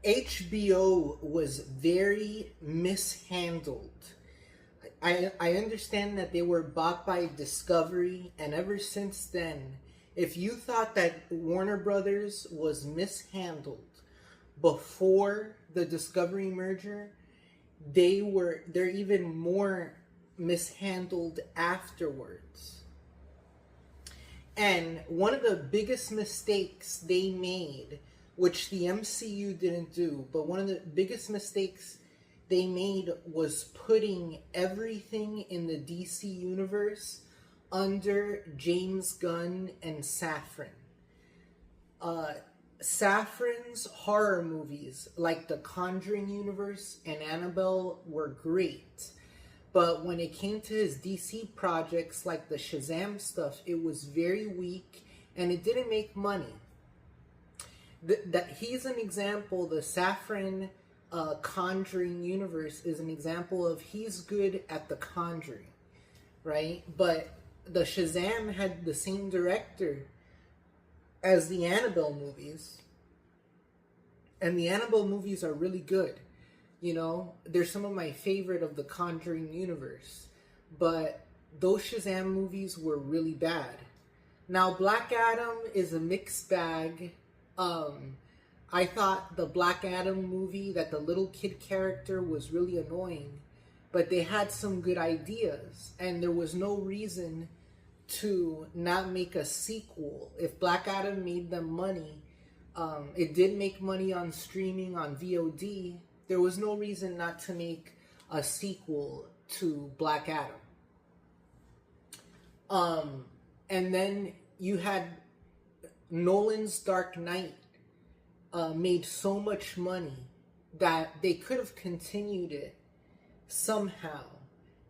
HBO was very mishandled. I understand that they were bought by Discovery, and ever since then, if you thought that Warner Brothers was mishandled before the Discovery merger, they're even more mishandled afterwards. And one of the biggest mistakes they made, which the MCU didn't do, but one of the biggest mistakes they made was putting everything in the DC universe under James Gunn and Safran. Safran's horror movies, like the Conjuring universe and Annabelle, were great. But when it came to his DC projects, like the Shazam stuff, it was very weak and it didn't make money. That he's an example. The Safran Conjuring universe is an example of he's good at the Conjuring, right? But the Shazam had the same director as the Annabelle movies, and the Annabelle movies are really good. You know, they're some of my favorite of the Conjuring universe, but those Shazam movies were really bad. Now, Black Adam is a mixed bag. I thought the Black Adam movie, that the little kid character was really annoying, but they had some good ideas, and there was no reason to not make a sequel. If Black Adam made them money, it did make money on streaming, on VOD, there was no reason not to make a sequel to Black Adam. And then you had Nolan's Dark Knight, made so much money that they could have continued it somehow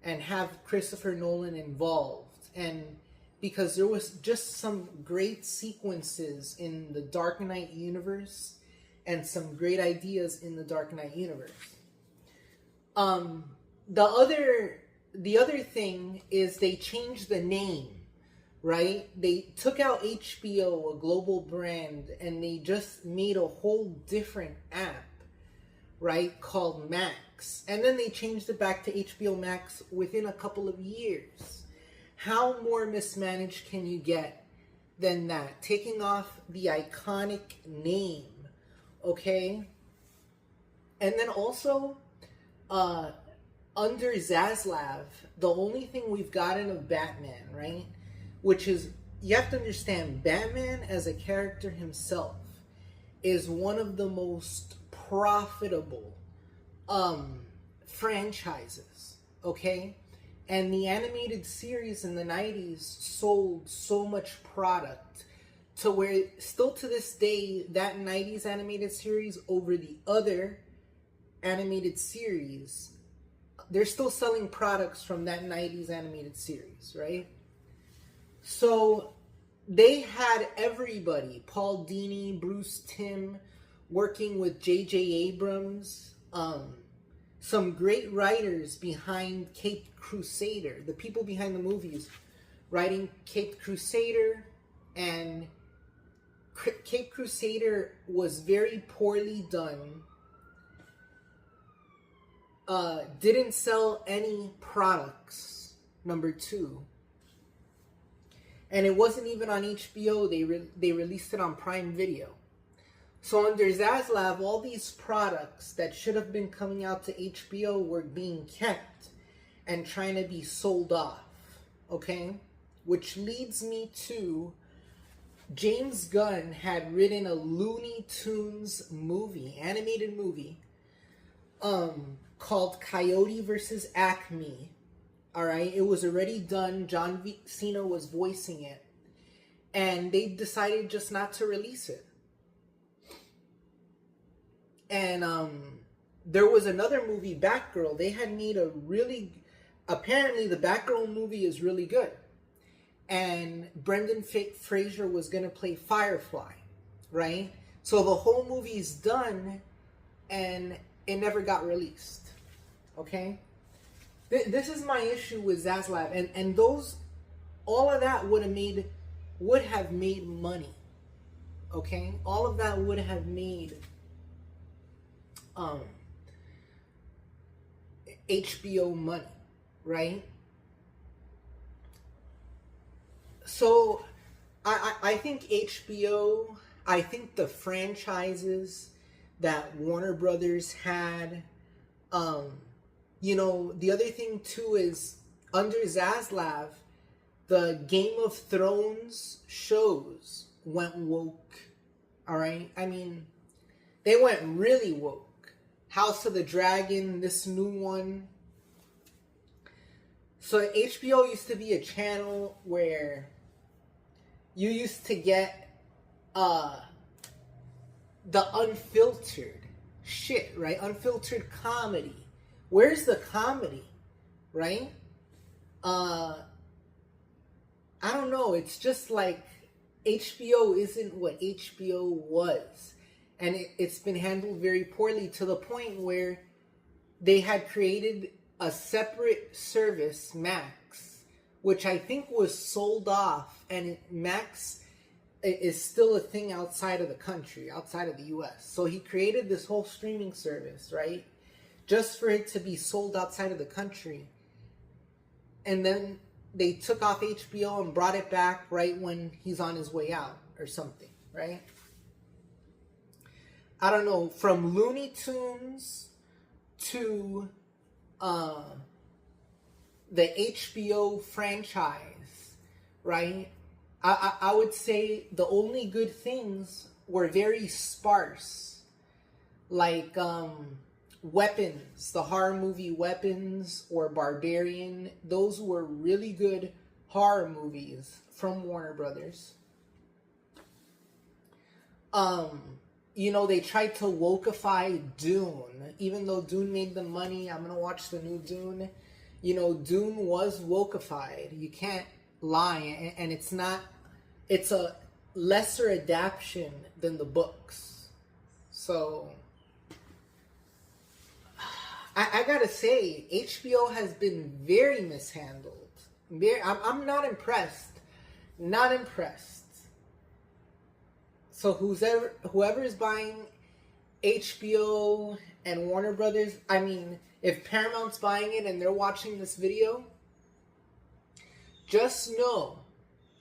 and have Christopher Nolan involved. And because there was just some great sequences in the Dark Knight universe and some great ideas in the Dark Knight universe. The other thing is they changed the name. Right? They took out HBO, a global brand, and they just made a whole different app, right, called Max. And then they changed it back to HBO Max within a couple of years. How more mismanaged can you get than that? Taking off the iconic name, okay? And then also, under Zaslav, the only thing we've gotten of Batman, right? Which is, you have to understand, Batman as a character himself is one of the most profitable franchises, okay? And the animated series in the 90s sold so much product to where, still to this day, that 90s animated series over the other animated series, they're still selling products from that 90s animated series, right? So they had everybody, Paul Dini, Bruce Timm, working with J.J. Abrams, some great writers behind Caped Crusader, the people behind the movies writing Caped Crusader, and Caped Crusader was very poorly done, didn't sell any products, number two. And it wasn't even on HBO. They released it on Prime Video. So under Zaslav, all these products that should have been coming out to HBO were being kept and trying to be sold off. Okay? Which leads me to James Gunn had written a Looney Tunes movie, animated movie, called Coyote versus ACME. Alright, it was already done. John Cena was voicing it. And they decided just not to release it. And there was another movie, Batgirl. They had made a really... Apparently, the Batgirl movie is really good. And Brendan Fraser was going to play Firefly. Right? So the whole movie's done, and it never got released. Okay? This is my issue with Zaslav, and those, all of that would have made money, okay? All of that would have made HBO money, right? So I think HBO, I think the franchises that Warner Brothers had, the other thing too is under Zaslav, the Game of Thrones shows went woke. All right? I mean, they went really woke. House of the Dragon, this new one. So HBO used to be a channel where you used to get the unfiltered shit, right? Unfiltered comedy. Where's the comedy, right? I don't know. It's just like HBO isn't what HBO was. And it's been handled very poorly to the point where they had created a separate service, Max, which I think was sold off. And Max is still a thing outside of the country, outside of the US. So he created this whole streaming service, right? Just for it to be sold outside of the country. And then they took off HBO and brought it back right when he's on his way out or something, right? I don't know, from Looney Tunes to the HBO franchise, right? I would say the only good things were very sparse. Like Weapons, the horror movie Weapons or Barbarian. Those were really good horror movies from Warner Brothers. They tried to wokeify Dune. Even though Dune made them money, I'm going to watch the new Dune. Dune was wokeified. You can't lie. And it's a lesser adaptation than the books. So, I got to say, HBO has been very mishandled. I'm not impressed. Not impressed. So whoever is buying HBO and Warner Brothers, I mean, if Paramount's buying it and they're watching this video, just know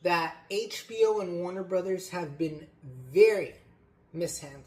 that HBO and Warner Brothers have been very mishandled.